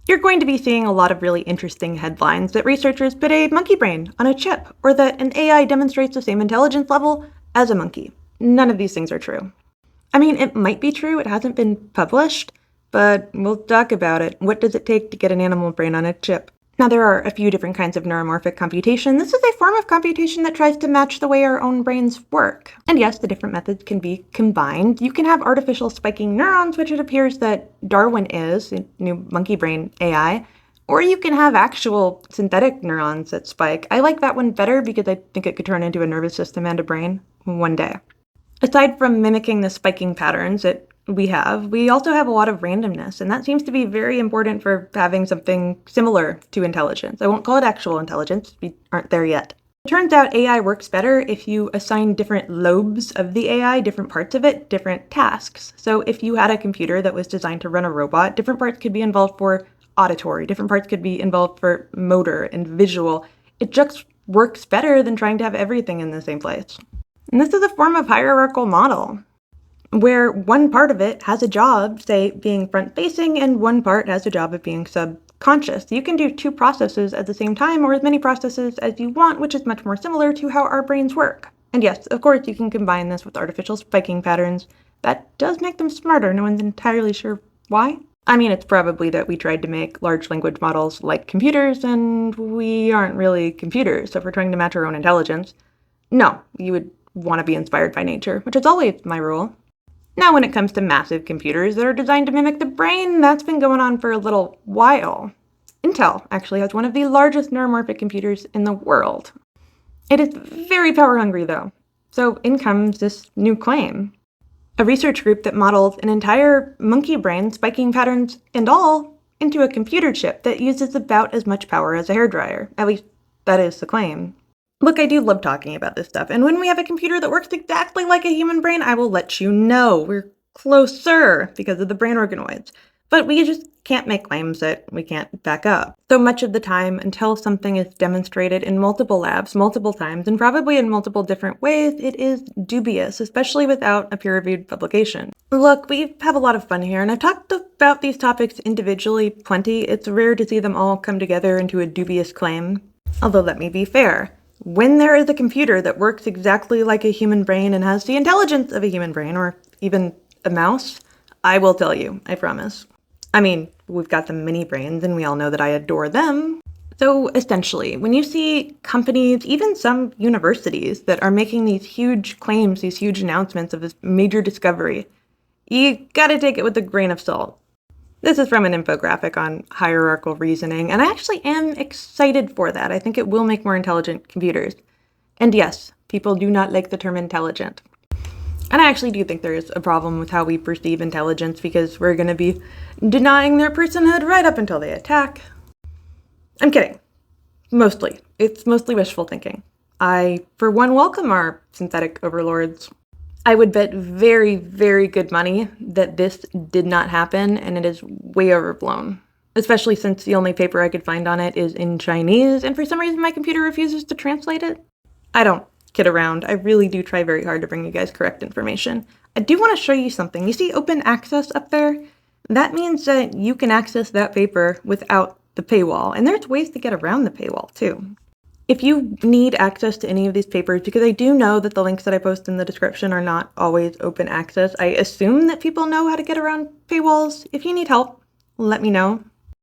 You're going to be seeing a lot of really interesting headlines that researchers put a monkey brain on a chip, or that an AI demonstrates the same intelligence level as a monkey. None of these things are true. I mean, it might be true, it hasn't been published, but we'll talk about it. What does it take to get an animal brain on a chip? Now, there are a few different kinds of neuromorphic computation. This is a form of computation that tries to match the way our own brains work. And yes, the different methods can be combined. You can have artificial spiking neurons, which it appears that Darwin is, a new monkey brain AI, or you can have actual synthetic neurons that spike. I like that one better because I think it could turn into a nervous system and a brain one day. Aside from mimicking the spiking patterns that we also have a lot of randomness, and that seems to be very important for having something similar to intelligence. I won't call it actual intelligence, we aren't there yet. It turns out AI works better if you assign different lobes of the AI, different parts of it, different tasks. So if you had a computer that was designed to run a robot, different parts could be involved for auditory, different parts could be involved for motor and visual. It just works better than trying to have everything in the same place. And this is a form of hierarchical model, where one part of it has a job, say, being front-facing, and one part has a job of being subconscious. You can do two processes at the same time, or as many processes as you want, which is much more similar to how our brains work. And yes, of course, you can combine this with artificial spiking patterns. That does make them smarter. No one's entirely sure why. I mean, it's probably that we tried to make large language models like computers, and we aren't really computers, so if we're trying to match our own intelligence, no, you would want to be inspired by nature, which is always my rule. Now, when it comes to massive computers that are designed to mimic the brain, that's been going on for a little while. Intel actually has one of the largest neuromorphic computers in the world. It is very power hungry, though. So in comes this new claim. A research group that modeled an entire monkey brain, spiking patterns and all, into a computer chip that uses about as much power as a hairdryer. At least, that is the claim. Look, I do love talking about this stuff, and when we have a computer that works exactly like a human brain, I will let you know. We're closer because of the brain organoids. But we just can't make claims that we can't back up. So much of the time, until something is demonstrated in multiple labs, multiple times, and probably in multiple different ways, it is dubious, especially without a peer-reviewed publication. Look, we have a lot of fun here, and I've talked about these topics individually plenty. It's rare to see them all come together into a dubious claim. Although, let me be fair. When there is a computer that works exactly like a human brain and has the intelligence of a human brain, or even a mouse, I will tell you, I promise. I mean, we've got the mini brains and we all know that I adore them. So essentially, when you see companies, even some universities, that are making these huge claims, these huge announcements of this major discovery, you gotta take it with a grain of salt. This is from an infographic on hierarchical reasoning, and I actually am excited for that. I think it will make more intelligent computers. And yes, people do not like the term intelligent. And I actually do think there is a problem with how we perceive intelligence, because we're going to be denying their personhood right up until they attack. I'm kidding. Mostly. It's mostly wishful thinking. I, for one, welcome our synthetic overlords. I would bet very, very good money that this did not happen, and it is way overblown. Especially since the only paper I could find on it is in Chinese, and for some reason my computer refuses to translate it. I don't kid around. I really do try very hard to bring you guys correct information. I do want to show you something. You see open access up there? That means that you can access that paper without the paywall, and there's ways to get around the paywall too. If you need access to any of these papers, because I do know that the links that I post in the description are not always open access, I assume that people know how to get around paywalls. If you need help, let me know.